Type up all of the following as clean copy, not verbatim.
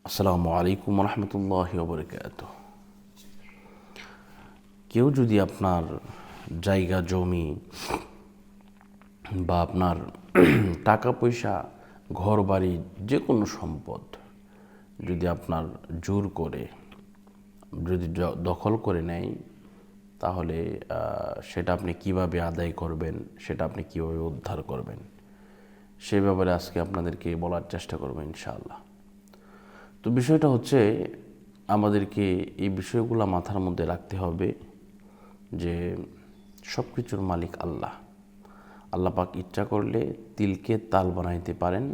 আসসালামু আলাইকুম রহমতুল্লাহি ওয়া বারাকাতুহু। কেউ যদি আপনার জায়গা জমি বা আপনার টাকা পয়সা ঘর বাড়ি যে কোনো সম্পদ যদি আপনার জোর করে যদি দখল করে নেয়, তাহলে সেটা আপনি কিভাবে আদায় করবেন, সেটা আপনি কিভাবে উদ্ধার করবেন, সে ব্যাপারে আজকে আপনাদেরকে বলার চেষ্টা করব ইনশাআল্লাহ। তো বিষয়টা হচ্ছে, আমাদেরকে এই বিষয়গুলো মাথার মধ্যে রাখতে হবে যে সব কিছুর মালিক আল্লাহ। আল্লাহ পাক ইচ্ছা করলে তিলকে তাল বানাইতে পারেন,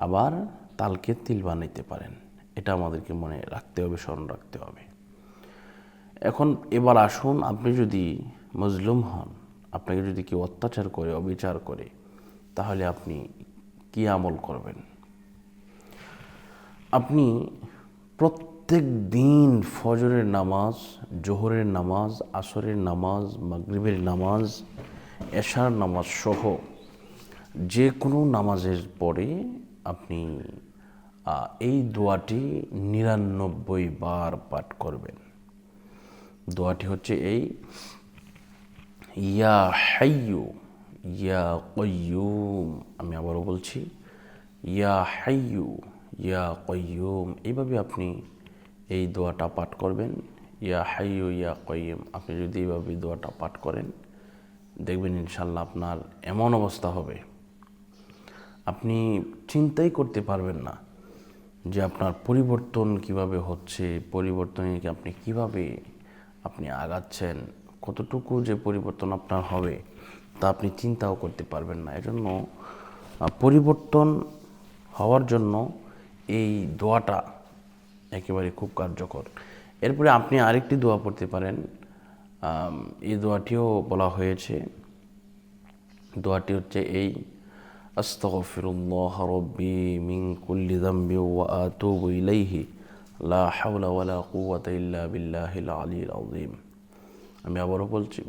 আবার তালকে তিল বানাইতে পারেন। এটা আমাদেরকে মনে রাখতে হবে, স্মরণ রাখতে হবে। এখন এবার আসুন, আপনি যদি মজলুম হন, আপনাকে যদি কেউ অত্যাচার করে, অবিচার করে, তাহলে আপনি কি আমল করবেন? আপনি প্রত্যেক দিন ফজরের নামাজ, জোহরের নামাজ, আসরের নামাজ, মাগরিবের নামাজ, এশার নামাজ সহ যে কোনো নামাজের পরে আপনি এই দোয়াটি ৯৯ বার পাঠ করবেন। দোয়াটি হচ্ছে এই, ইয়া হাইয়ু ইয়া কাইয়ুম। আমি আবারও বলছি, ইয়া হাইয়ু ইয়া কাইয়ুম। এইভাবে আপনি এই দোয়াটা পাঠ করবেন। ইয়া হাইয়ু ইয়া কাইয়ুম, আপনি যদি এইভাবে দোয়াটা পাঠ করেন, দেখবেন ইনশাল্লাহ আপনার এমন অবস্থা হবে, আপনি চিন্তাই করতে পারবেন না যে আপনার পরিবর্তন কিভাবে হচ্ছে, পরিবর্তনে আপনি কিভাবে আপনি আগাচ্ছেন, কতটুকু যে পরিবর্তন আপনার হবে তা আপনি চিন্তাও করতে পারবেন না। এজন্য পরিবর্তন হওয়ার জন্য এই দোয়াটা একেবারে খুব কার্যকর। এরপরে আপনি আরেকটি দোয়া পড়তে পারেন। এই দোয়াটিও বলা হয়েছে। দোয়াটি হচ্ছে এই, আস্তাগফিরুল্লাহ রাব্বি মিন কুল্লি যামবি ওয়া আতুবু ইলাইহি লা হাওলা ওয়ালা কুওয়াতা ইল্লা বিল্লাহিল আলিয়্যিল আযীম। আমি আবারও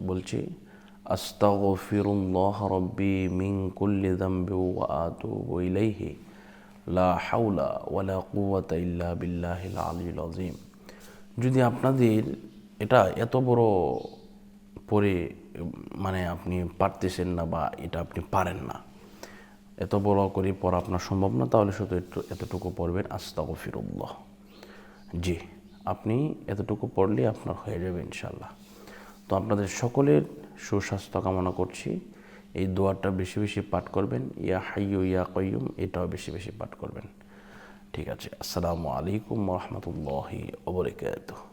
বলছি আস্তাগফিরুল্লাহ রাব্বি মিন কুল্লি যামবি ওয়া আতুবু ইলাইহি লা হাওলা ওয়ালা কুওয়াতা ইল্লা বিল্লাহিল আলিয়্যিল আযীম। যদি আপনাদের এটা এত বড় পড়ে মানে আপনি পারতেছেন না, বা এটা আপনি পারেন না, এত বড় করে পড়া আপনার সম্ভব না, তাহলে শুধু এতটুকু পড়বেন, আস্তাগফিরুল্লাহ। জি, আপনি এতটুকু পড়লে আপনার হয়ে যাবে ইনশাল্লাহ। তো আপনাদের সকলের সুস্বাস্থ্য কামনা করছি। এই দোয়াটা বেশি বেশি পাঠ করবেন। ইয়া হাইয়ু ইয়া কাইয়ুম, এটাও বেশি বেশি পাঠ করবেন। ঠিক আছে। আসসালামু আলাইকুম ওয়া রাহমাতুল্লাহি ওয়া বারাকাতুহু।